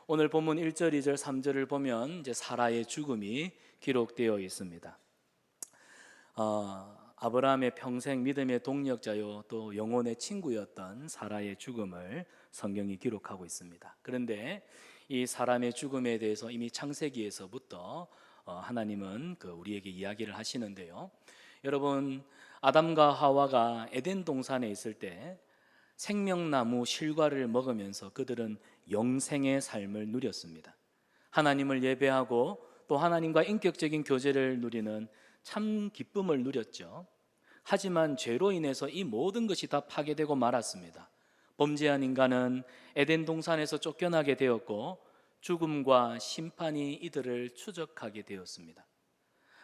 오늘 본문 1절, 2절, 3절을 보면 이제 사라의 죽음이 기록되어 있습니다. 아브라함의 평생 믿음의 동력자요 또 영혼의 친구였던 사라의 죽음을 성경이 기록하고 있습니다. 그런데 이 사람의 죽음에 대해서 이미 창세기에서부터 하나님은 우리에게 이야기를 하시는데요. 여러분, 아담과 하와가 에덴 동산에 있을 때 생명나무 실과를 먹으면서 그들은 영생의 삶을 누렸습니다. 하나님을 예배하고 또 하나님과 인격적인 교제를 누리는 참 기쁨을 누렸죠. 하지만 죄로 인해서 이 모든 것이 다 파괴되고 말았습니다. 범죄한 인간은 에덴 동산에서 쫓겨나게 되었고 죽음과 심판이 이들을 추적하게 되었습니다.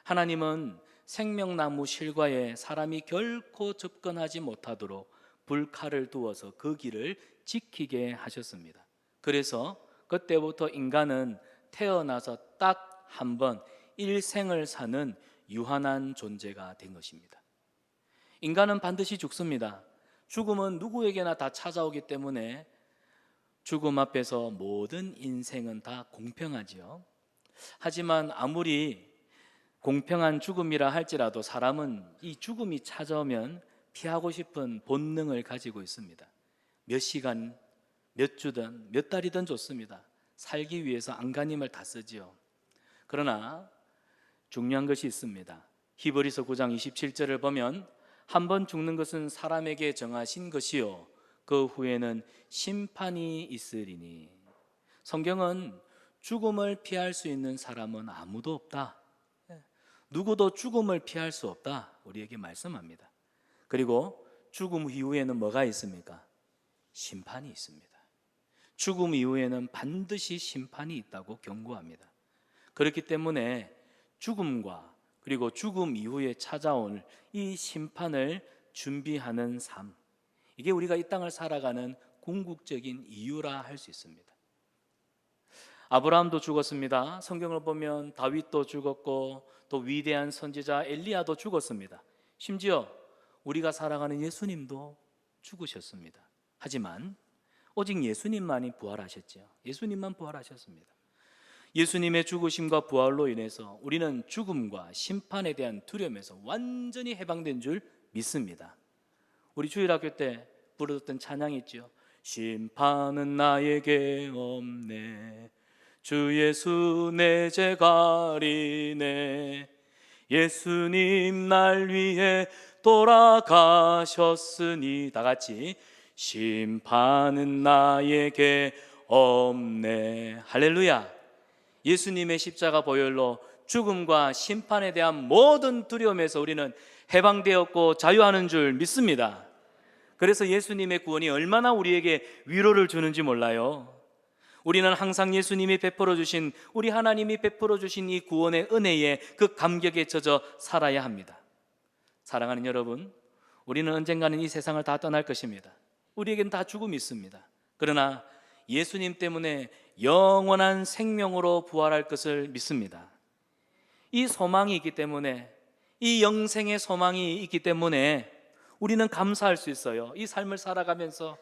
하나님은 생명나무 실과에 사람이 결코 접근하지 못하도록 불칼을 두어서 그 길을 지키게 하셨습니다. 그래서 그때부터 인간은 태어나서 딱 한 번 일생을 사는 유한한 존재가 된 것입니다. 인간은 반드시 죽습니다. 죽음은 누구에게나 다 찾아오기 때문에 죽음 앞에서 모든 인생은 다 공평하지요. 하지만 아무리 공평한 죽음이라 할지라도 사람은 이 죽음이 찾아오면 피하고 싶은 본능을 가지고 있습니다. 몇 시간, 몇 주든 몇 달이든 좋습니다. 살기 위해서 안간힘을 다 쓰지요. 그러나 중요한 것이 있습니다. 히브리서 9장 27절을 보면 한 번 죽는 것은 사람에게 정하신 것이요 그 후에는 심판이 있으리니. 성경은 죽음을 피할 수 있는 사람은 아무도 없다, 누구도 죽음을 피할 수 없다 우리에게 말씀합니다. 그리고 죽음 이후에는 뭐가 있습니까? 심판이 있습니다. 죽음 이후에는 반드시 심판이 있다고 경고합니다. 그렇기 때문에 죽음과 그리고 죽음 이후에 찾아올 이 심판을 준비하는 삶, 이게 우리가 이 땅을 살아가는 궁극적인 이유라 할 수 있습니다. 아브라함도 죽었습니다. 성경을 보면 다윗도 죽었고 또 위대한 선지자 엘리야도 죽었습니다. 심지어 우리가 살아가는 예수님도 죽으셨습니다. 하지만 오직 예수님만이 부활하셨죠. 예수님만 부활하셨습니다. 예수님의 죽으심과 부활로 인해서 우리는 죽음과 심판에 대한 두려움에서 완전히 해방된 줄 믿습니다. 우리 주일학교 때 부르던 찬양이 있죠. 심판은 나에게 없네, 주 예수 내 죄 가리네, 예수님 날 위해 돌아가셨으니. 다 같이 심판은 나에게 없네. 할렐루야. 예수님의 십자가 보혈로 죽음과 심판에 대한 모든 두려움에서 우리는 해방되었고 자유하는 줄 믿습니다. 그래서 예수님의 구원이 얼마나 우리에게 위로를 주는지 몰라요. 우리는 항상 예수님이 베풀어 주신, 우리 하나님이 베풀어 주신 이 구원의 은혜에 그 감격에 젖어 살아야 합니다. 사랑하는 여러분, 우리는 언젠가는 이 세상을 다 떠날 것입니다. 우리에겐 다 죽음이 있습니다. 그러나 예수님 때문에 영원한 생명으로 부활할 것을 믿습니다. 이 소망이 있기 때문에, 이 영생의 소망이 있기 때문에 우리는 감사할 수 있어요. 이 삶을 살아가면서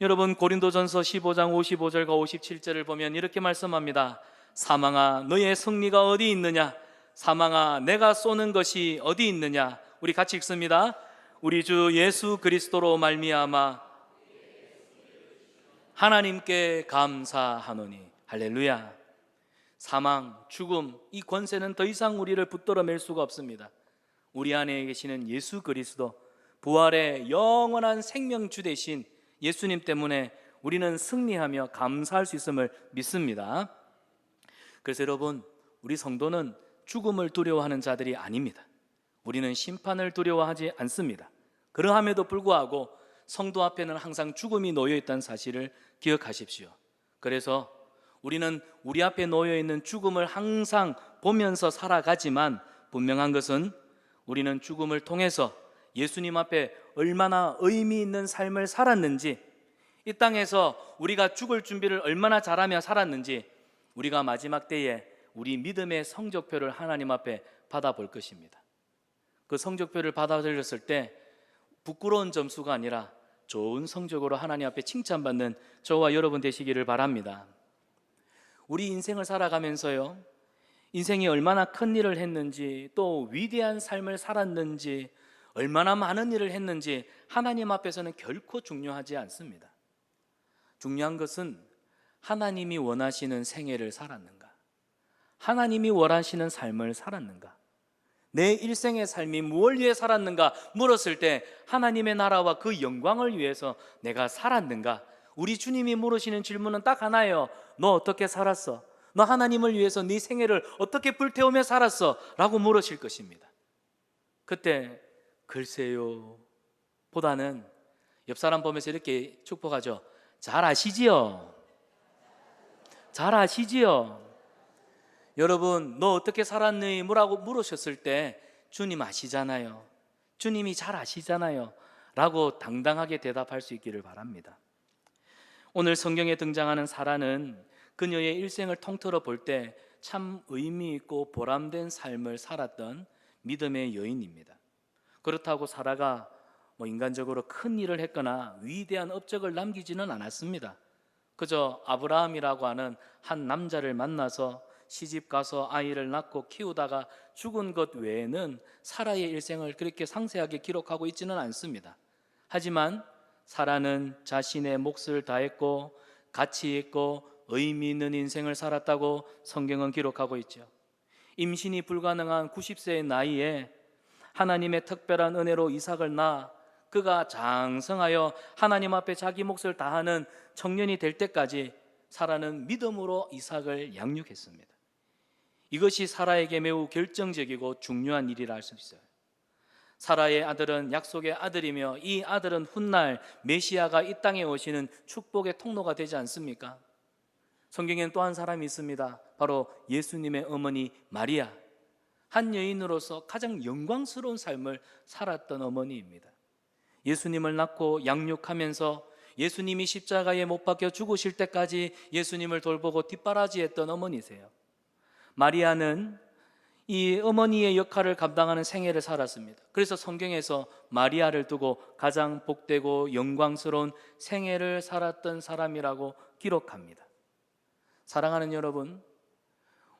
여러분, 고린도전서 15장 55절과 57절을 보면 이렇게 말씀합니다. 사망아 너의 승리가 어디 있느냐, 사망아 내가 쏘는 것이 어디 있느냐. 우리 같이 읽습니다. 우리 주 예수 그리스도로 말미암아 하나님께 감사하노니. 할렐루야. 사망, 죽음, 이 권세는 더 이상 우리를 붙들어맬 수가 없습니다. 우리 안에 계시는 예수 그리스도, 부활의 영원한 생명주 되신 예수님 때문에 우리는 승리하며 감사할 수 있음을 믿습니다. 그래서 여러분, 우리 성도는 죽음을 두려워하는 자들이 아닙니다. 우리는 심판을 두려워하지 않습니다. 그러함에도 불구하고 성도 앞에는 항상 죽음이 놓여 있다는 사실을 기억하십시오. 그래서 우리는 우리 앞에 놓여 있는 죽음을 항상 보면서 살아가지만 분명한 것은 우리는 죽음을 통해서 예수님 앞에 얼마나 의미 있는 삶을 살았는지, 이 땅에서 우리가 죽을 준비를 얼마나 잘하며 살았는지 우리가 마지막 때에 우리 믿음의 성적표를 하나님 앞에 받아볼 것입니다. 그 성적표를 받아들였을 때 부끄러운 점수가 아니라 좋은 성적으로 하나님 앞에 칭찬받는 저와 여러분 되시기를 바랍니다. 우리 인생을 살아가면서요, 인생이 얼마나 큰 일을 했는지, 또 위대한 삶을 살았는지, 얼마나 많은 일을 했는지 하나님 앞에서는 결코 중요하지 않습니다. 중요한 것은 하나님이 원하시는 생애를 살았는가, 하나님이 원하시는 삶을 살았는가, 내 일생의 삶이 무엇을 위해 살았는가 물었을 때 하나님의 나라와 그 영광을 위해서 내가 살았는가. 우리 주님이 물으시는 질문은 딱 하나예요. 너 어떻게 살았어? 너 하나님을 위해서 네 생애를 어떻게 불태우며 살았어? 라고 물으실 것입니다. 그때 글쎄요 보다는 옆 사람 보면서 이렇게 축복하죠. 잘 아시지요? 잘 아시지요? 여러분, 너 어떻게 살았니? 뭐라고 물으셨을 때 주님 아시잖아요, 주님이 잘 아시잖아요 라고 당당하게 대답할 수 있기를 바랍니다. 오늘 성경에 등장하는 사라는 그녀의 일생을 통틀어 볼 때 참 의미 있고 보람된 삶을 살았던 믿음의 여인입니다. 그렇다고 사라가 인간적으로 큰 일을 했거나 위대한 업적을 남기지는 않았습니다. 그저 아브라함이라고 하는 한 남자를 만나서 시집 가서 아이를 낳고 키우다가 죽은 것 외에는 사라의 일생을 그렇게 상세하게 기록하고 있지는 않습니다. 하지만 사라는 자신의 몫을 다했고 가치 있고 의미 있는 인생을 살았다고 성경은 기록하고 있죠. 임신이 불가능한 90세의 나이에 하나님의 특별한 은혜로 이삭을 낳아 그가 장성하여 하나님 앞에 자기 몫을 다하는 청년이 될 때까지 사라는 믿음으로 이삭을 양육했습니다. 이것이 사라에게 매우 결정적이고 중요한 일이라 할 수 있어요. 사라의 아들은 약속의 아들이며 이 아들은 훗날 메시아가 이 땅에 오시는 축복의 통로가 되지 않습니까? 성경에는 또 한 사람이 있습니다. 바로 예수님의 어머니 마리아. 한 여인으로서 가장 영광스러운 삶을 살았던 어머니입니다. 예수님을 낳고 양육하면서 예수님이 십자가에 못 박혀 죽으실 때까지 예수님을 돌보고 뒷바라지했던 어머니세요. 마리아는 이 어머니의 역할을 감당하는 생애를 살았습니다. 그래서 성경에서 마리아를 두고 가장 복되고 영광스러운 생애를 살았던 사람이라고 기록합니다. 사랑하는 여러분,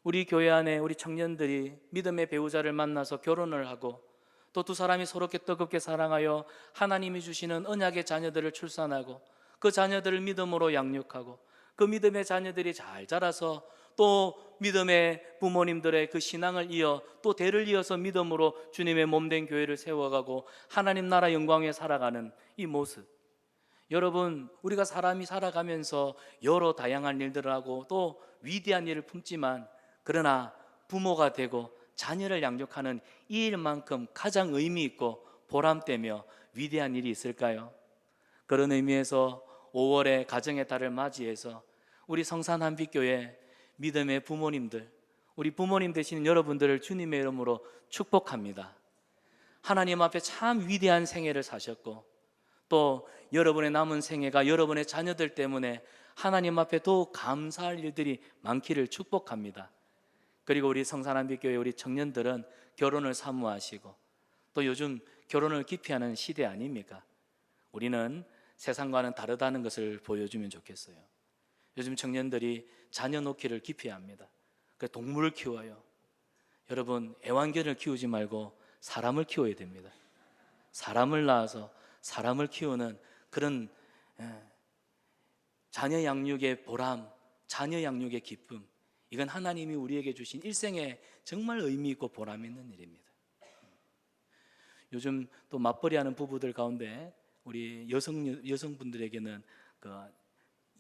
우리 교회 안에 우리 청년들이 믿음의 배우자를 만나서 결혼을 하고 또 두 사람이 서로 뜨겁게 사랑하여 하나님이 주시는 언약의 자녀들을 출산하고 그 자녀들을 믿음으로 양육하고 그 믿음의 자녀들이 잘 자라서 또 믿음의 부모님들의 그 신앙을 이어 또 대를 이어서 믿음으로 주님의 몸된 교회를 세워가고 하나님 나라 영광에 살아가는 이 모습, 여러분, 우리가 사람이 살아가면서 여러 다양한 일들을 하고 또 위대한 일을 품지만 그러나 부모가 되고 자녀를 양육하는 이 일만큼 가장 의미 있고 보람되며 위대한 일이 있을까요? 그런 의미에서 5월의 가정의 달을 맞이해서 우리 성산한빛교회 믿음의 부모님들, 우리 부모님 되시는 여러분들을 주님의 이름으로 축복합니다. 하나님 앞에 참 위대한 생애를 사셨고 또 여러분의 남은 생애가 여러분의 자녀들 때문에 하나님 앞에 더욱 감사할 일들이 많기를 축복합니다. 그리고 우리 성산한빛교회 우리 청년들은 결혼을 사모하시고 또 요즘 결혼을 기피하는 시대 아닙니까? 우리는 세상과는 다르다는 것을 보여주면 좋겠어요. 요즘 청년들이 자녀 놓기를 기피합니다. 그래서 동물을 키워요. 여러분, 애완견을 키우지 말고 사람을 키워야 됩니다. 사람을 낳아서 사람을 키우는 그런 자녀 양육의 보람, 자녀 양육의 기쁨, 이건 하나님이 우리에게 주신 일생에 정말 의미 있고 보람 있는 일입니다. 요즘 또 맞벌이하는 부부들 가운데 우리 여성분들에게는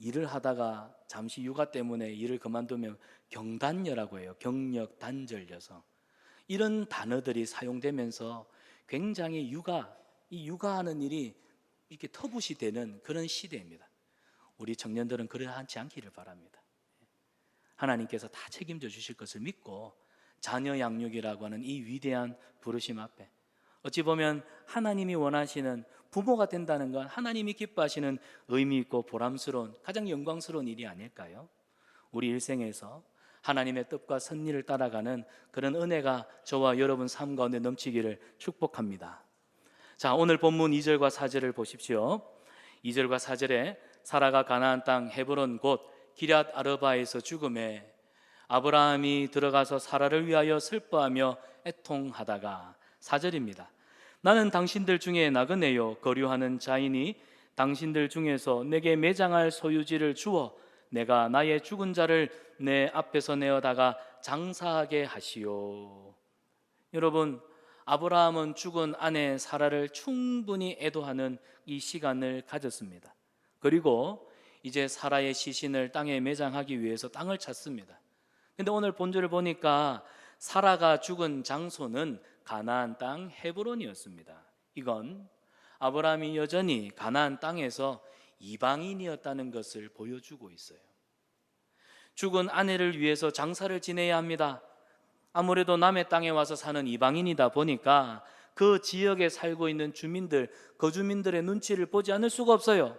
일을 하다가 잠시 육아 때문에 일을 그만두면 경단녀라고 해요. 경력 단절 여성. 이런 단어들이 사용되면서 굉장히 육아하는 일이 이렇게 터부시 되는 그런 시대입니다. 우리 청년들은 그러하지 않기를 바랍니다. 하나님께서 다 책임져 주실 것을 믿고 자녀 양육이라고 하는 이 위대한 부르심 앞에 어찌 보면 하나님이 원하시는 부모가 된다는 건 하나님이 기뻐하시는 의미 있고 보람스러운 가장 영광스러운 일이 아닐까요? 우리 일생에서 하나님의 뜻과 선리를 따라가는 그런 은혜가 저와 여러분 삶 가운데 넘치기를 축복합니다. 자, 오늘 본문 2절과 4절을 보십시오. 2절과 4절에 사라가 가나안 땅 헤브론 곧 기럇 아르바에서 죽음에 아브라함이 들어가서 사라를 위하여 슬퍼하며 애통하다가 4절입니다. 나는 당신들 중에 나그네요 거류하는 자이니 당신들 중에서 내게 매장할 소유지를 주어 내가 나의 죽은 자를 내 앞에서 내어다가 장사하게 하시오. 여러분, 아브라함은 죽은 아내 사라를 충분히 애도하는 이 시간을 가졌습니다. 그리고 이제 사라의 시신을 땅에 매장하기 위해서 땅을 찾습니다. 근데 오늘 본절을 보니까 사라가 죽은 장소는 가나안 땅 헤브론이었습니다. 이건 아브라함이 여전히 가나안 땅에서 이방인이었다는 것을 보여주고 있어요. 죽은 아내를 위해서 장사를 지내야 합니다. 아무래도 남의 땅에 와서 사는 이방인이다 보니까 그 지역에 살고 있는 주민들, 거주민들의 눈치를 보지 않을 수가 없어요.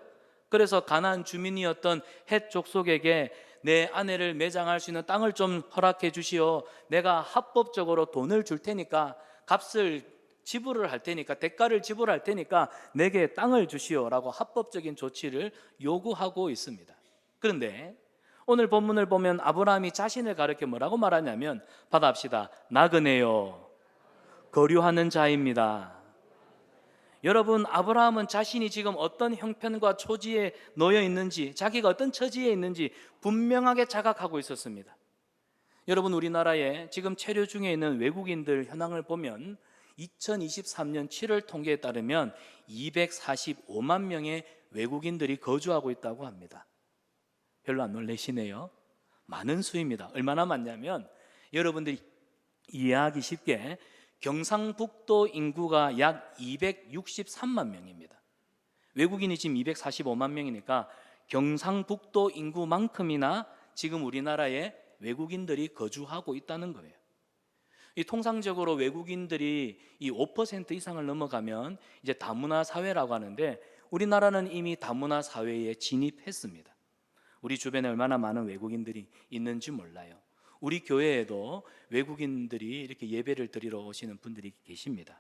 그래서 가나안 주민이었던 헷 족속에게 내 아내를 매장할 수 있는 땅을 좀 허락해 주시오. 내가 합법적으로 돈을 줄 테니까, 값을 지불을 할 테니까, 대가를 지불할 테니까 내게 땅을 주시오라고 합법적인 조치를 요구하고 있습니다. 그런데 오늘 본문을 보면 아브라함이 자신을 가리켜 뭐라고 말하냐면, 받아합시다. 나그네요 거류하는 자입니다. 여러분, 아브라함은 자신이 지금 어떤 형편과 초지에 놓여 있는지, 자기가 어떤 처지에 있는지 분명하게 자각하고 있었습니다. 여러분, 우리나라에 지금 체류 중에 있는 외국인들 현황을 보면 2023년 7월 통계에 따르면 245만 명의 외국인들이 거주하고 있다고 합니다. 별로 안 놀라시네요. 많은 수입니다. 얼마나 많냐면 여러분들이 이해하기 쉽게 경상북도 인구가 약 263만 명입니다. 외국인이 지금 245만 명이니까 경상북도 인구만큼이나 지금 우리나라에 외국인들이 거주하고 있다는 거예요. 이 통상적으로 외국인들이 이 5% 이상을 넘어가면 이제 다문화 사회라고 하는데, 우리나라는 이미 다문화 사회에 진입했습니다. 우리 주변에 얼마나 많은 외국인들이 있는지 몰라요. 우리 교회에도 외국인들이 이렇게 예배를 드리러 오시는 분들이 계십니다.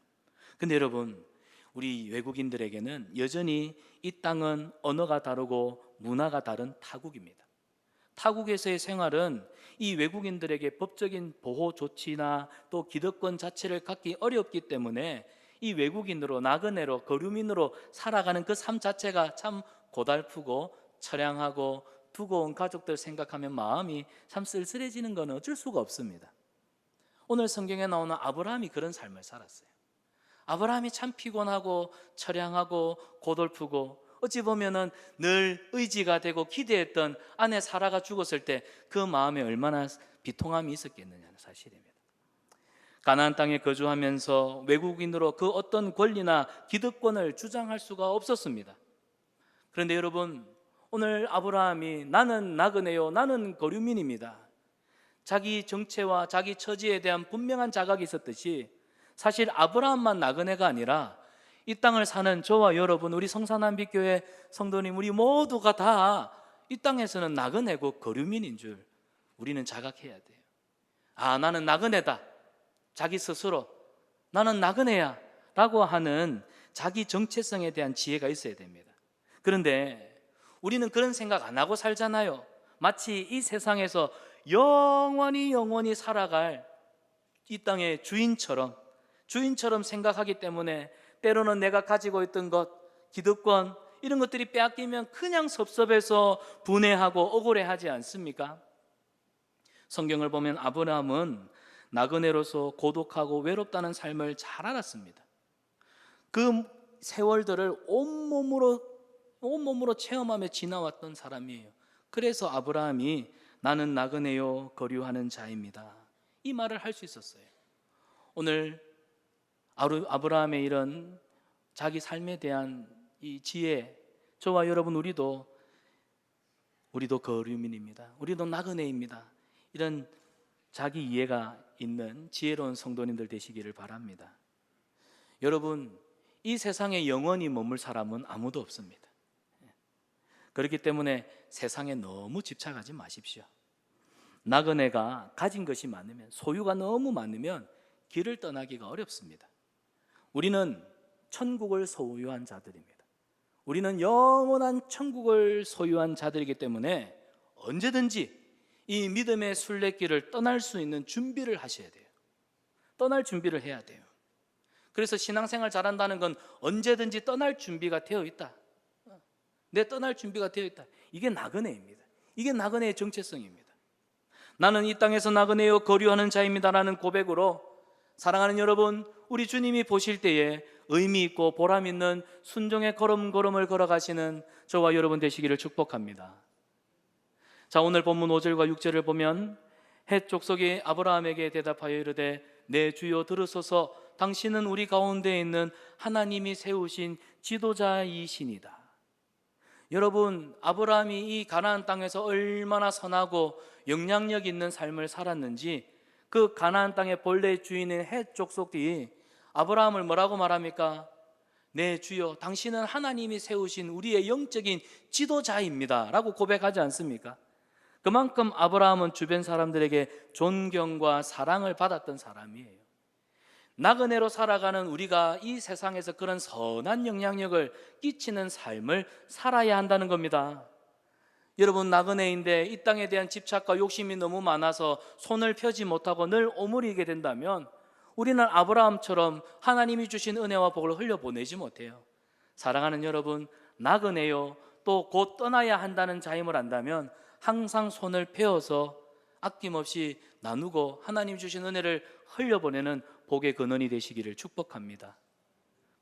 근데 여러분, 우리 외국인들에게는 여전히 이 땅은 언어가 다르고 문화가 다른 타국입니다. 타국에서의 생활은 이 외국인들에게 법적인 보호 조치나 또 기득권 자체를 갖기 어렵기 때문에 이 외국인으로, 나그네로, 거류민으로 살아가는 그 삶 자체가 참 고달프고 처량하고, 두고 온 가족들 생각하면 마음이 참 쓸쓸해지는 건 어쩔 수가 없습니다. 오늘 성경에 나오는 아브라함이 그런 삶을 살았어요. 아브라함이 참 피곤하고 처량하고 고달프고, 어찌 보면은 늘 의지가 되고 기대했던 아내 사라가 죽었을 때 그 마음에 얼마나 비통함이 있었겠느냐는 사실입니다. 가나안 땅에 거주하면서 외국인으로 그 어떤 권리나 기득권을 주장할 수가 없었습니다. 그런데 여러분, 오늘 아브라함이 나는 나그네요, 나는 거류민입니다, 자기 정체와 자기 처지에 대한 분명한 자각이 있었듯이, 사실 아브라함만 나그네가 아니라 이 땅을 사는 저와 여러분, 우리 성산한빛교회 성도님, 우리 모두가 다 이 땅에서는 나그네고 거류민인 줄 우리는 자각해야 돼요. 아, 나는 나그네다, 자기 스스로 나는 나그네야 라고 하는 자기 정체성에 대한 지혜가 있어야 됩니다. 그런데 우리는 그런 생각 안 하고 살잖아요. 마치 이 세상에서 영원히 살아갈 이 땅의 주인처럼 생각하기 때문에 때로는 내가 가지고 있던 것, 기득권, 이런 것들이 빼앗기면 그냥 섭섭해서 분해하고 억울해하지 않습니까? 성경을 보면 아브라함은 나그네로서 고독하고 외롭다는 삶을 잘 알았습니다. 그 세월들을 온몸으로 체험하며 지나왔던 사람이에요. 그래서 아브라함이 나는 나그네요 거류하는 자입니다, 이 말을 할 수 있었어요. 오늘 아브라함의 이런 자기 삶에 대한 이 지혜, 저와 여러분 우리도 거류민입니다. 우리도 나그네입니다. 이런 자기 이해가 있는 지혜로운 성도님들 되시기를 바랍니다. 여러분, 이 세상에 영원히 머물 사람은 아무도 없습니다. 그렇기 때문에 세상에 너무 집착하지 마십시오. 나그네가 가진 것이 많으면, 소유가 너무 많으면 길을 떠나기가 어렵습니다. 우리는 천국을 소유한 자들입니다. 우리는 영원한 천국을 소유한 자들이기 때문에 언제든지 이 믿음의 순례길을 떠날 수 있는 준비를 하셔야 돼요. 떠날 준비를 해야 돼요. 그래서 신앙생활 잘한다는 건 언제든지 떠날 준비가 되어 있다. 내 떠날 준비가 되어 있다. 이게 나그네입니다. 이게 나그네의 정체성입니다. 나는 이 땅에서 나그네요 거류하는 자입니다라는 고백으로 사랑하는 여러분, 우리 주님이 보실 때에 의미 있고 보람 있는 순종의 걸음걸음을 걸어가시는 저와 여러분 되시기를 축복합니다. 자, 오늘 본문 5절과 6절을 보면 헷 족속이 아브라함에게 대답하여 이르되 내 주여 들으소서, 당신은 우리 가운데 있는 하나님이 세우신 지도자이시니다. 여러분, 아브라함이 이 가나안 땅에서 얼마나 선하고 영향력 있는 삶을 살았는지 그 가나안 땅의 본래 주인인 헷 족속이 아브라함을 뭐라고 말합니까? 내 주여, 당신은 하나님이 세우신 우리의 영적인 지도자입니다 라고 고백하지 않습니까? 그만큼 아브라함은 주변 사람들에게 존경과 사랑을 받았던 사람이에요. 나그네로 살아가는 우리가 이 세상에서 그런 선한 영향력을 끼치는 삶을 살아야 한다는 겁니다. 여러분, 나그네인데 이 땅에 대한 집착과 욕심이 너무 많아서 손을 펴지 못하고 늘 오므리게 된다면 우리는 아브라함처럼 하나님이 주신 은혜와 복을 흘려보내지 못해요. 사랑하는 여러분, 나그네요 또 곧 떠나야 한다는 자임을 안다면 항상 손을 펴서 아낌없이 나누고 하나님 주신 은혜를 흘려보내는 복의 근원이 되시기를 축복합니다.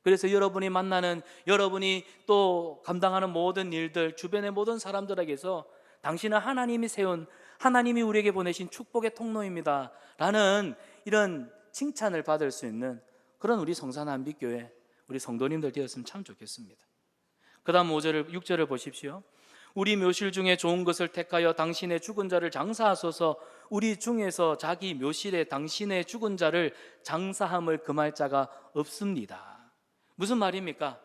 그래서 여러분이 만나는, 여러분이 또 감당하는 모든 일들, 주변의 모든 사람들에게서 당신은 하나님이 세운, 하나님이 우리에게 보내신 축복의 통로입니다 라는 이런 칭찬을 받을 수 있는 그런 우리 성산한빛교회 우리 성도님들 되었으면 참 좋겠습니다. 그 다음 5절을 6절을 보십시오. 우리 묘실 중에 좋은 것을 택하여 당신의 죽은 자를 장사하소서. 우리 중에서 자기 묘실에 당신의 죽은 자를 장사함을 금할 자가 없습니다. 무슨 말입니까?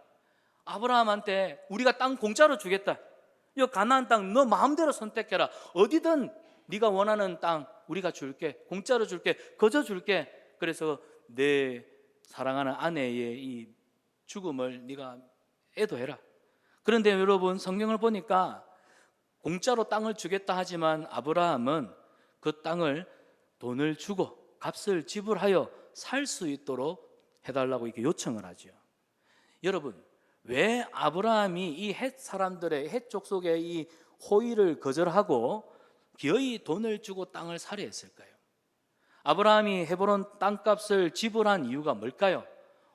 아브라함한테 우리가 땅 공짜로 주겠다, 이 가나안 땅 너 마음대로 선택해라, 어디든 네가 원하는 땅 우리가 줄게, 공짜로 줄게, 거저 줄게. 그래서 내 사랑하는 아내의 이 죽음을 네가 애도해라. 그런데 여러분, 성경을 보니까 공짜로 땅을 주겠다 하지만 아브라함은 그 땅을 돈을 주고 값을 지불하여 살 수 있도록 해달라고 이렇게 요청을 하죠. 여러분, 왜 아브라함이 이 헷 사람들의, 헷 족속의 이 호의를 거절하고 기어이 돈을 주고 땅을 사려 했을까요? 아브라함이 헤브론 땅값을 지불한 이유가 뭘까요?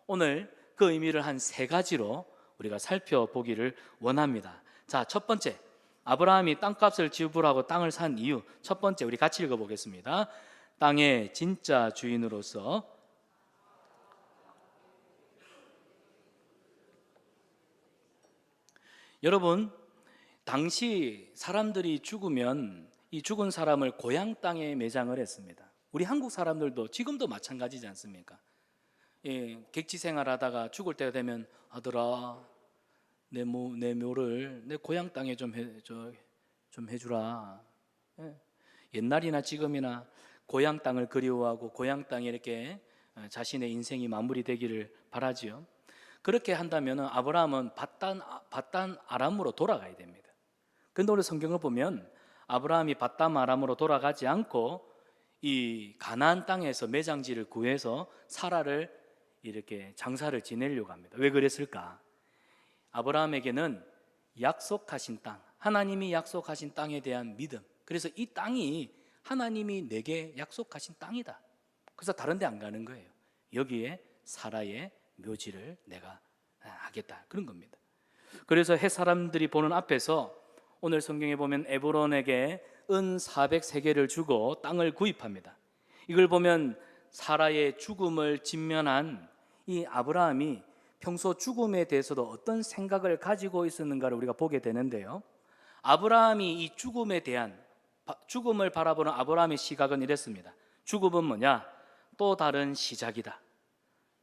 오늘 그 의미를 한 3가지로 우리가 살펴보기를 원합니다. 자, 첫 번째, 아브라함이 땅값을 지불하고 땅을 산 이유. 첫 번째, 우리 같이 읽어보겠습니다. 땅의 진짜 주인으로서 여러분, 당시 사람들이 죽으면 이 죽은 사람을 고향 땅에 매장을 했습니다. 우리 한국 사람들도 지금도 마찬가지지 않습니까? 예, 객지 생활하다가 죽을 때가 되면 아들아, 내 묘를 내 고향 땅에 좀 해주라. 예. 옛날이나 지금이나 고향 땅을 그리워하고 고향 땅에 이렇게 자신의 인생이 마무리되기를 바라지요. 그렇게 한다면 아브라함은 밧단 아람으로 돌아가야 됩니다. 그런데 오늘 성경을 보면 아브라함이 밧단 아람으로 돌아가지 않고 이 가나안 땅에서 매장지를 구해서 사라를 이렇게 장사를 지내려고 합니다. 왜 그랬을까? 아브라함에게는 약속하신 땅, 하나님이 약속하신 땅에 대한 믿음, 그래서 이 땅이 하나님이 내게 약속하신 땅이다. 그래서 다른 데 안 가는 거예요. 여기에 사라의 묘지를 내가 하겠다, 그런 겁니다. 그래서 헷 사람들이 보는 앞에서 오늘 성경에 보면 에브론에게 은 400세겔을 주고 땅을 구입합니다. 이걸 보면 사라의 죽음을 직면한 이 아브라함이 평소 죽음에 대해서도 어떤 생각을 가지고 있었는가를 우리가 보게 되는데요, 아브라함이 이 죽음에 대한, 죽음을 바라보는 아브라함의 시각은 이랬습니다. 죽음은 뭐냐? 또 다른 시작이다.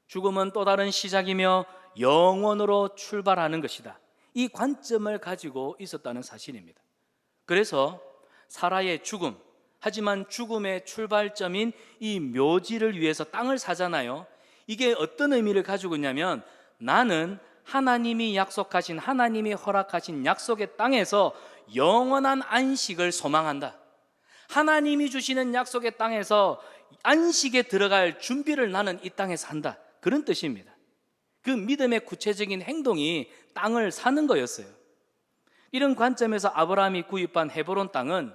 죽음은 또 다른 시작이며 영원으로 출발하는 것이다. 이 관점을 가지고 있었다는 사실입니다. 그래서 사라의 죽음, 하지만 죽음의 출발점인 이 묘지를 위해서 땅을 사잖아요. 이게 어떤 의미를 가지고 있냐면, 나는 하나님이 약속하신, 하나님이 허락하신 약속의 땅에서 영원한 안식을 소망한다. 하나님이 주시는 약속의 땅에서 안식에 들어갈 준비를 나는 이 땅에서 한다. 그런 뜻입니다. 그 믿음의 구체적인 행동이 땅을 사는 거였어요. 이런 관점에서 아브라함이 구입한 헤브론 땅은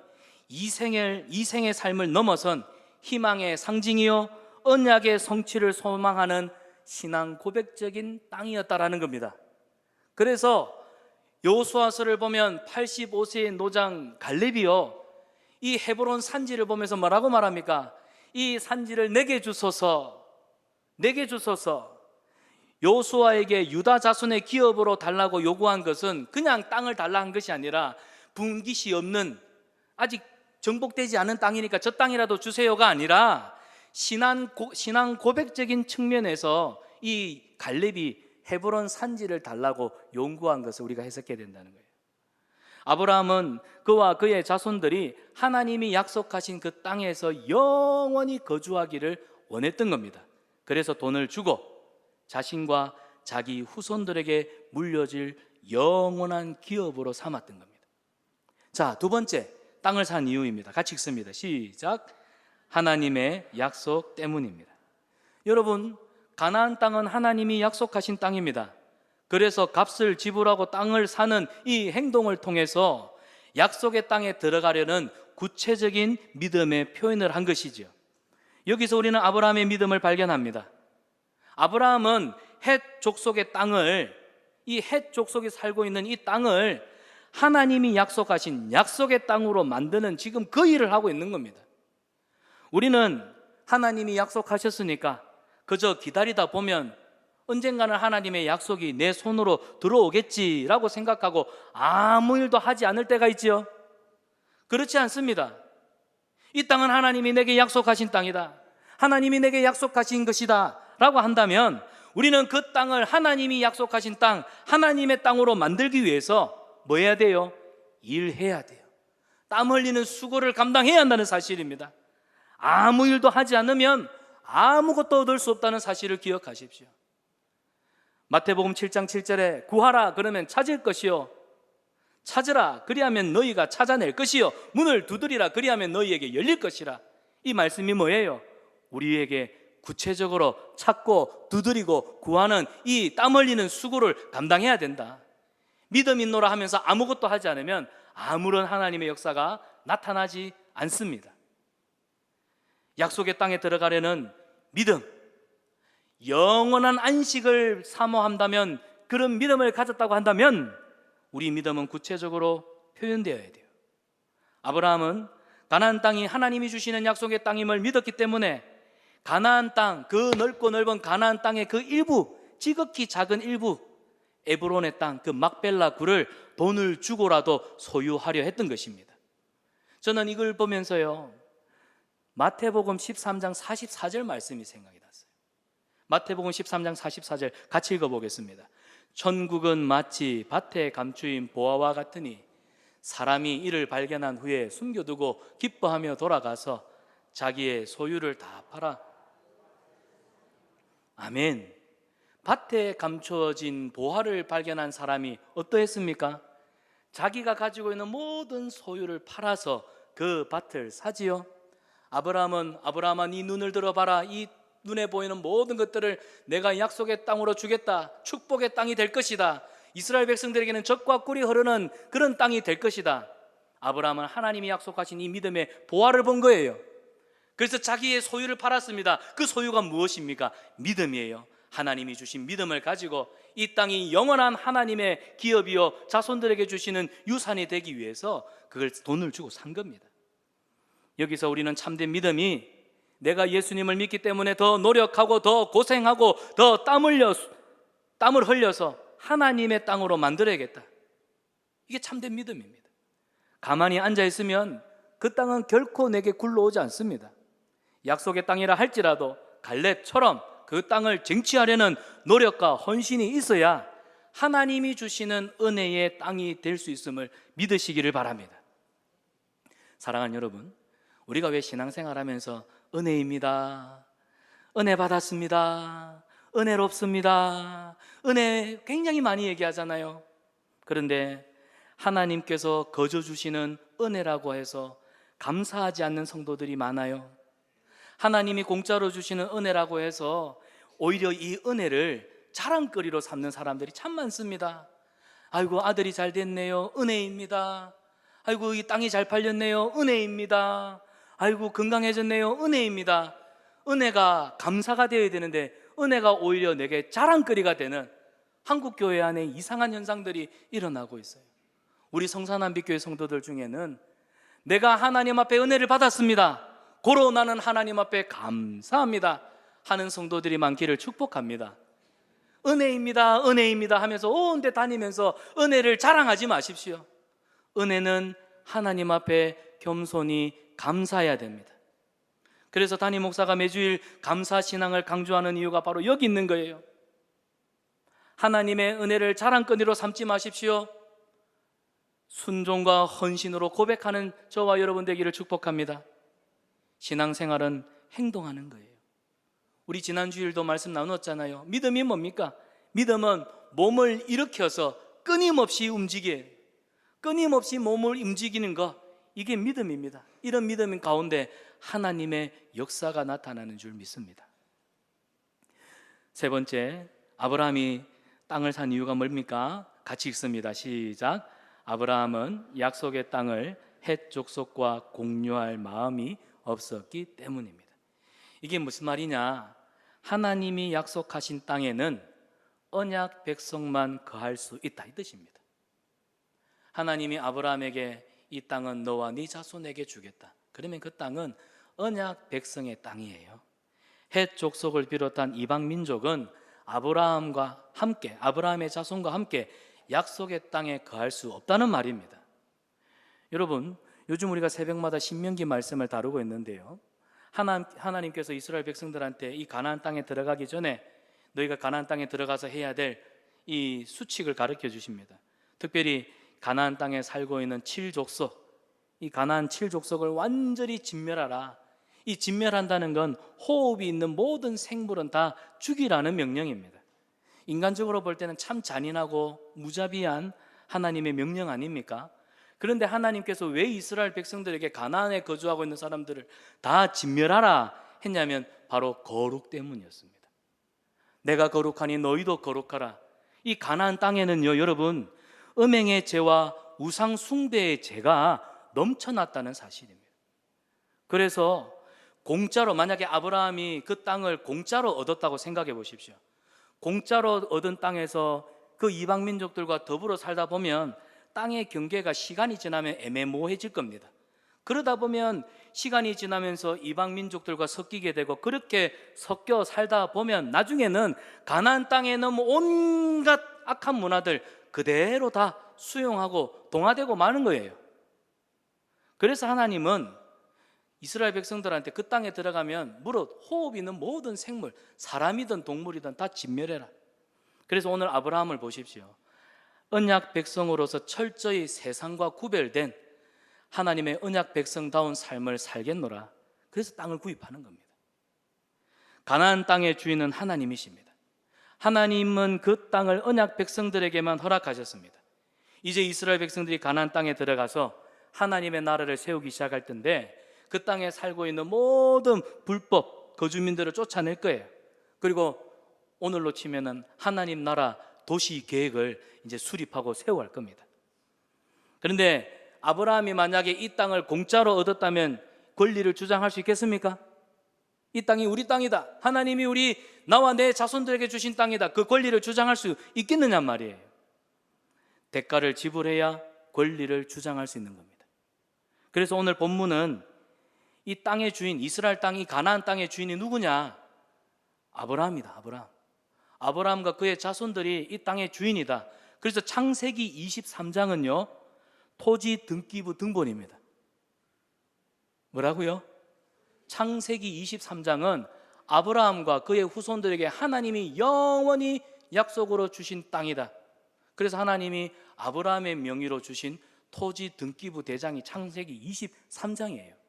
이생의 삶을 넘어선 희망의 상징이요 언약의 성취를 소망하는 신앙 고백적인 땅이었다라는 겁니다. 그래서 여호수아서를 보면 85세의 노장 갈렙이요 이 헤브론 산지를 보면서 뭐라고 말합니까? 이 산지를 내게 주소서, 내게 주소서. 여호수아에게 유다 자손의 기업으로 달라고 요구한 것은 그냥 땅을 달라 한 것이 아니라 분깃이 없는 아직 정복되지 않은 땅이니까 저 땅이라도 주세요가 아니라 신앙 고백적인 측면에서 이 갈렙이 헤브론 산지를 달라고 요구한 것을 우리가 해석해야 된다는 거예요. 아브라함은 그와 그의 자손들이 하나님이 약속하신 그 땅에서 영원히 거주하기를 원했던 겁니다. 그래서 돈을 주고 자신과 자기 후손들에게 물려질 영원한 기업으로 삼았던 겁니다. 자, 두 번째, 땅을 산 이유입니다. 같이 읽습니다. 시작. 하나님의 약속 때문입니다. 여러분, 가나안 땅은 하나님이 약속하신 땅입니다. 그래서 값을 지불하고 땅을 사는 이 행동을 통해서 약속의 땅에 들어가려는 구체적인 믿음의 표현을 한 것이죠. 여기서 우리는 아브라함의 믿음을 발견합니다. 아브라함은 헷 족속의 땅을, 이 헷 족속이 살고 있는 이 땅을 하나님이 약속하신 약속의 땅으로 만드는 지금 그 일을 하고 있는 겁니다. 우리는 하나님이 약속하셨으니까 그저 기다리다 보면 언젠가는 하나님의 약속이 내 손으로 들어오겠지라고 생각하고 아무 일도 하지 않을 때가 있지요. 그렇지 않습니다. 이 땅은 하나님이 내게 약속하신 땅이다, 하나님이 내게 약속하신 것이다 라고 한다면 우리는 그 땅을 하나님이 약속하신 땅, 하나님의 땅으로 만들기 위해서 뭐 해야 돼요? 일해야 돼요. 땀 흘리는 수고를 감당해야 한다는 사실입니다. 아무 일도 하지 않으면 아무것도 얻을 수 없다는 사실을 기억하십시오. 마태복음 7장 7절에 구하라 그러면 찾을 것이요, 찾으라 그리하면 너희가 찾아낼 것이요, 문을 두드리라 그리하면 너희에게 열릴 것이라. 이 말씀이 뭐예요? 우리에게 구체적으로 찾고 두드리고 구하는 이 땀 흘리는 수고를 감당해야 된다. 믿음 있노라 하면서 아무것도 하지 않으면 아무런 하나님의 역사가 나타나지 않습니다. 약속의 땅에 들어가려는 믿음, 영원한 안식을 사모한다면, 그런 믿음을 가졌다고 한다면 우리 믿음은 구체적으로 표현되어야 돼요. 아브라함은 가나안 땅이 하나님이 주시는 약속의 땅임을 믿었기 때문에 가나안 땅, 그 넓고 넓은 가나안 땅의 그 일부, 지극히 작은 일부 에브론의 땅, 그 막벨라 굴을 돈을 주고라도 소유하려 했던 것입니다. 저는 이걸 보면서요 마태복음 13장 44절 말씀이 생각이 났어요. 마태복음 13장 44절 같이 읽어보겠습니다. 천국은 마치 밭에 감추인 보화와 같으니 사람이 이를 발견한 후에 숨겨두고 기뻐하며 돌아가서 자기의 소유를 다 팔아. 아멘. 밭에 감추어진 보화를 발견한 사람이 어떠했습니까? 자기가 가지고 있는 모든 소유를 팔아서 그 밭을 사지요. 아브라함아 네 눈을 들어봐라. 이 눈에 보이는 모든 것들을 내가 약속의 땅으로 주겠다. 축복의 땅이 될 것이다. 이스라엘 백성들에게는 젖과 꿀이 흐르는 그런 땅이 될 것이다. 아브라함은 하나님이 약속하신 이 믿음의 보화를 본 거예요. 그래서 자기의 소유를 팔았습니다. 그 소유가 무엇입니까? 믿음이에요. 하나님이 주신 믿음을 가지고 이 땅이 영원한 하나님의 기업이요 자손들에게 주시는 유산이 되기 위해서 그걸 돈을 주고 산 겁니다. 여기서 우리는 참된 믿음이 내가 예수님을 믿기 때문에 더 노력하고 더 고생하고 더 땀을 흘려서 하나님의 땅으로 만들어야겠다, 이게 참된 믿음입니다. 가만히 앉아있으면 그 땅은 결코 내게 굴러오지 않습니다. 약속의 땅이라 할지라도 갈렙처럼 그 땅을 쟁취하려는 노력과 헌신이 있어야 하나님이 주시는 은혜의 땅이 될 수 있음을 믿으시기를 바랍니다. 사랑하는 여러분, 우리가 왜 신앙생활하면서 은혜입니다, 은혜 받았습니다, 은혜롭습니다, 은혜 굉장히 많이 얘기하잖아요. 그런데 하나님께서 거저 주시는 은혜라고 해서 감사하지 않는 성도들이 많아요. 하나님이 공짜로 주시는 은혜라고 해서 오히려 이 은혜를 자랑거리로 삼는 사람들이 참 많습니다. 아이고, 아들이 잘 됐네요. 은혜입니다. 아이고, 이 땅이 잘 팔렸네요. 은혜입니다. 아이고, 건강해졌네요. 은혜입니다. 은혜가 감사가 되어야 되는데 은혜가 오히려 내게 자랑거리가 되는 한국 교회 안에 이상한 현상들이 일어나고 있어요. 우리 성산한빛교회 성도들 중에는 내가 하나님 앞에 은혜를 받았습니다, 고로 나는 하나님 앞에 감사합니다 하는 성도들이 많기를 축복합니다. 은혜입니다, 은혜입니다 하면서 온 데 다니면서 은혜를 자랑하지 마십시오. 은혜는 하나님 앞에 겸손히 감사해야 됩니다. 그래서 담임 목사가 매주일 감사신앙을 강조하는 이유가 바로 여기 있는 거예요. 하나님의 은혜를 자랑거리로 삼지 마십시오. 순종과 헌신으로 고백하는 저와 여러분 되기를 축복합니다. 신앙생활은 행동하는 거예요. 우리 지난 주일도 말씀 나눴잖아요. 믿음이 뭡니까? 믿음은 몸을 일으켜서 끊임없이 움직여요. 끊임없이 몸을 움직이는 것, 이게 믿음입니다. 이런 믿음 가운데 하나님의 역사가 나타나는 줄 믿습니다. 세 번째, 아브라함이 땅을 산 이유가 뭡니까? 같이 읽습니다. 시작. 아브라함은 약속의 땅을 헷 족속과 공유할 마음이 없었기 때문입니다. 이게 무슨 말이냐? 하나님이 약속하신 땅에는 언약 백성만 거할 수 있다, 이 뜻입니다. 하나님이 아브라함에게 이 땅은 너와 네 자손에게 주겠다. 그러면 그 땅은 언약 백성의 땅이에요. 헷 족속을 비롯한 이방 민족은 아브라함과 함께, 아브라함의 자손과 함께 약속의 땅에 거할 수 없다는 말입니다. 여러분, 요즘 우리가 새벽마다 신명기 말씀을 다루고 있는데요, 하나님께서 이스라엘 백성들한테 이 가나안 땅에 들어가기 전에 너희가 가나안 땅에 들어가서 해야 될 이 수칙을 가르쳐 주십니다. 특별히 가나안 땅에 살고 있는 7족속, 이 가나안 7족속을 완전히 진멸하라. 이 진멸한다는 건 호흡이 있는 모든 생물은 다 죽이라는 명령입니다. 인간적으로 볼 때는 참 잔인하고 무자비한 하나님의 명령 아닙니까? 그런데 하나님께서 왜 이스라엘 백성들에게 가나안에 거주하고 있는 사람들을 다 진멸하라 했냐면 바로 거룩 때문이었습니다. 내가 거룩하니 너희도 거룩하라. 이 가나안 땅에는요, 여러분, 음행의 죄와 우상 숭배의 죄가 넘쳐났다는 사실입니다. 그래서 공짜로, 만약에 아브라함이 그 땅을 공짜로 얻었다고 생각해 보십시오. 공짜로 얻은 땅에서 그 이방 민족들과 더불어 살다 보면 땅의 경계가 시간이 지나면 애매모호해질 겁니다. 그러다 보면 시간이 지나면서 이방 민족들과 섞이게 되고, 그렇게 섞여 살다 보면 나중에는 가나안 땅에 너무 온갖 악한 문화들 그대로 다 수용하고 동화되고 마는 거예요. 그래서 하나님은 이스라엘 백성들한테 그 땅에 들어가면 무릇 호흡 있는 모든 생물, 사람이든 동물이든 다 진멸해라. 그래서 오늘 아브라함을 보십시오. 언약 백성으로서 철저히 세상과 구별된 하나님의 언약 백성다운 삶을 살겠노라. 그래서 땅을 구입하는 겁니다. 가나안 땅의 주인은 하나님이십니다. 하나님은 그 땅을 언약 백성들에게만 허락하셨습니다. 이제 이스라엘 백성들이 가나안 땅에 들어가서 하나님의 나라를 세우기 시작할 텐데, 그 땅에 살고 있는 모든 불법 거주민들을 쫓아낼 거예요. 그리고 오늘로 치면은 하나님 나라 도시 계획을 이제 수립하고 세워갈 겁니다. 그런데 아브라함이 만약에 이 땅을 공짜로 얻었다면 권리를 주장할 수 있겠습니까? 이 땅이 우리 땅이다, 하나님이 나와 내 자손들에게 주신 땅이다, 그 권리를 주장할 수 있겠느냐 말이에요. 대가를 지불해야 권리를 주장할 수 있는 겁니다. 그래서 오늘 본문은 이 땅의 주인, 이스라엘 땅이 가나안 땅의 주인이 누구냐? 아브라함이다. 아브라함과 그의 자손들이 이 땅의 주인이다. 그래서 창세기 23장은요 토지 등기부 등본입니다. 뭐라고요? 창세기 23장은 아브라함과 그의 후손들에게 하나님이 영원히 약속으로 주신 땅이다. 그래서 하나님이 아브라함의 명의로 주신 토지 등기부 대장이 창세기 23장이에요.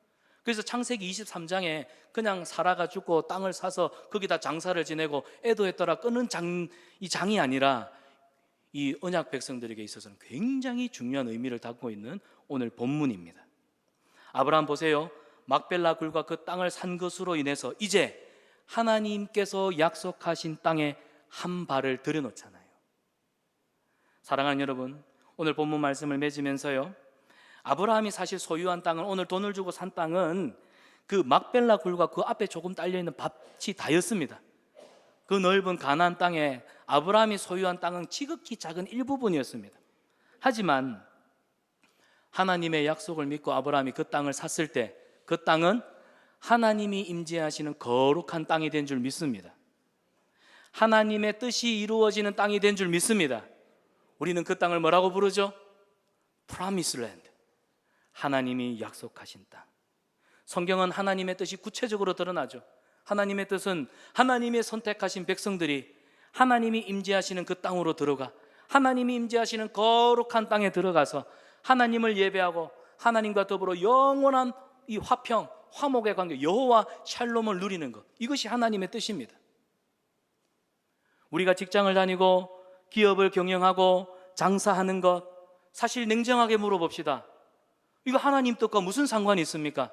그래서 창세기 23장에 그냥 사라가 죽고 땅을 사서 거기다 장사를 지내고 애도했더라 끊은 이 장이 아니라 이 언약 백성들에게 있어서는 굉장히 중요한 의미를 담고 있는 오늘 본문입니다. 아브라함 보세요. 막벨라 굴과 그 땅을 산 것으로 인해서 이제 하나님께서 약속하신 땅에 한 발을 들여놓잖아요. 사랑하는 여러분, 오늘 본문 말씀을 맺으면서요, 아브라함이 사실 소유한 땅은, 오늘 돈을 주고 산 땅은 그 막벨라 굴과 그 앞에 조금 딸려있는 밭이 다였습니다. 그 넓은 가나안 땅에 아브라함이 소유한 땅은 지극히 작은 일부분이었습니다. 하지만 하나님의 약속을 믿고 아브라함이 그 땅을 샀을 때 그 땅은 하나님이 임재하시는 거룩한 땅이 된 줄 믿습니다. 하나님의 뜻이 이루어지는 땅이 된 줄 믿습니다. 우리는 그 땅을 뭐라고 부르죠? Promised Land, 하나님이 약속하신 땅. 성경은 하나님의 뜻이 구체적으로 드러나죠. 하나님의 뜻은 하나님의 선택하신 백성들이 하나님이 임재하시는 그 땅으로 들어가 하나님이 임재하시는 거룩한 땅에 들어가서 하나님을 예배하고 하나님과 더불어 영원한 이 화평, 화목의 관계, 여호와 샬롬을 누리는 것, 이것이 하나님의 뜻입니다. 우리가 직장을 다니고 기업을 경영하고 장사하는 것, 사실 냉정하게 물어봅시다. 이거 하나님 뜻과 무슨 상관이 있습니까?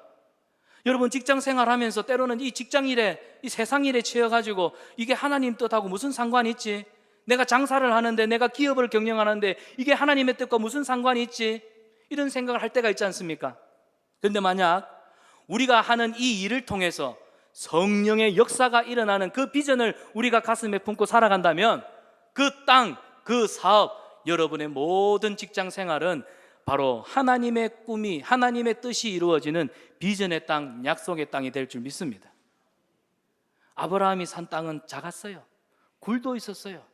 여러분, 직장 생활하면서 때로는 이 직장 일에, 이 세상 일에 치여가지고 이게 하나님 뜻하고 무슨 상관이 있지? 내가 장사를 하는데, 내가 기업을 경영하는데 이게 하나님의 뜻과 무슨 상관이 있지? 이런 생각을 할 때가 있지 않습니까? 그런데 만약 우리가 하는 이 일을 통해서 성령의 역사가 일어나는 그 비전을 우리가 가슴에 품고 살아간다면 그 땅, 그 사업, 여러분의 모든 직장 생활은 바로 하나님의 꿈이, 하나님의 뜻이 이루어지는 비전의 땅, 약속의 땅이 될 줄 믿습니다. 아브라함이 산 땅은 작았어요. 굴도 있었어요.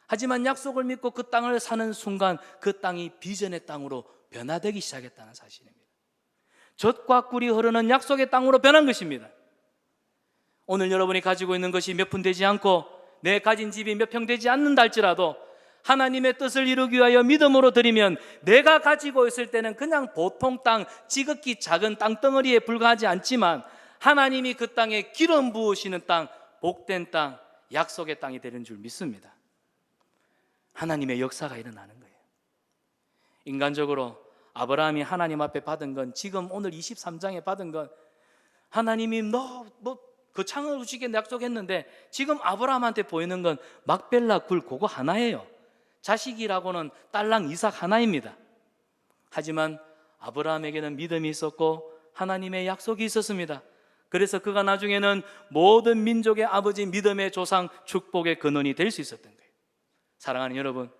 하지만 약속을 믿고 그 땅을 사는 순간 그 땅이 비전의 땅으로 변화되기 시작했다는 사실입니다. 젖과 꿀이 흐르는 약속의 땅으로 변한 것입니다. 오늘 여러분이 가지고 있는 것이 몇 푼 되지 않고 내 가진 집이 몇 평 되지 않는다 할지라도 하나님의 뜻을 이루기 위하여 믿음으로 드리면 내가 가지고 있을 때는 그냥 보통 땅, 지극히 작은 땅덩어리에 불과하지 않지만 하나님이 그 땅에 기름 부으시는 땅, 복된 땅, 약속의 땅이 되는 줄 믿습니다. 하나님의 역사가 일어나는 거예요. 인간적으로 아브라함이 하나님 앞에 받은 건, 지금 오늘 23장에 받은 건, 하나님이 너 거창을 우시게 약속했는데 지금 아브라함한테 보이는 건 막벨라 굴 그거 하나예요. 자식이라고는 딸랑 이삭 하나입니다. 하지만 아브라함에게는 믿음이 있었고 하나님의 약속이 있었습니다. 그래서 그가 나중에는 모든 민족의 아버지, 믿음의 조상, 축복의 근원이 될 수 있었던 거예요. 사랑하는 여러분,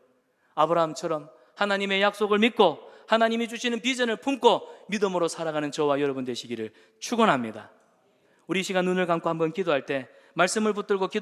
아브라함처럼 하나님의 약속을 믿고 하나님이 주시는 비전을 품고 믿음으로 살아가는 저와 여러분 되시기를 축원합니다. 우리 이 시간 눈을 감고 한번 기도할 때 말씀을 붙들고 기도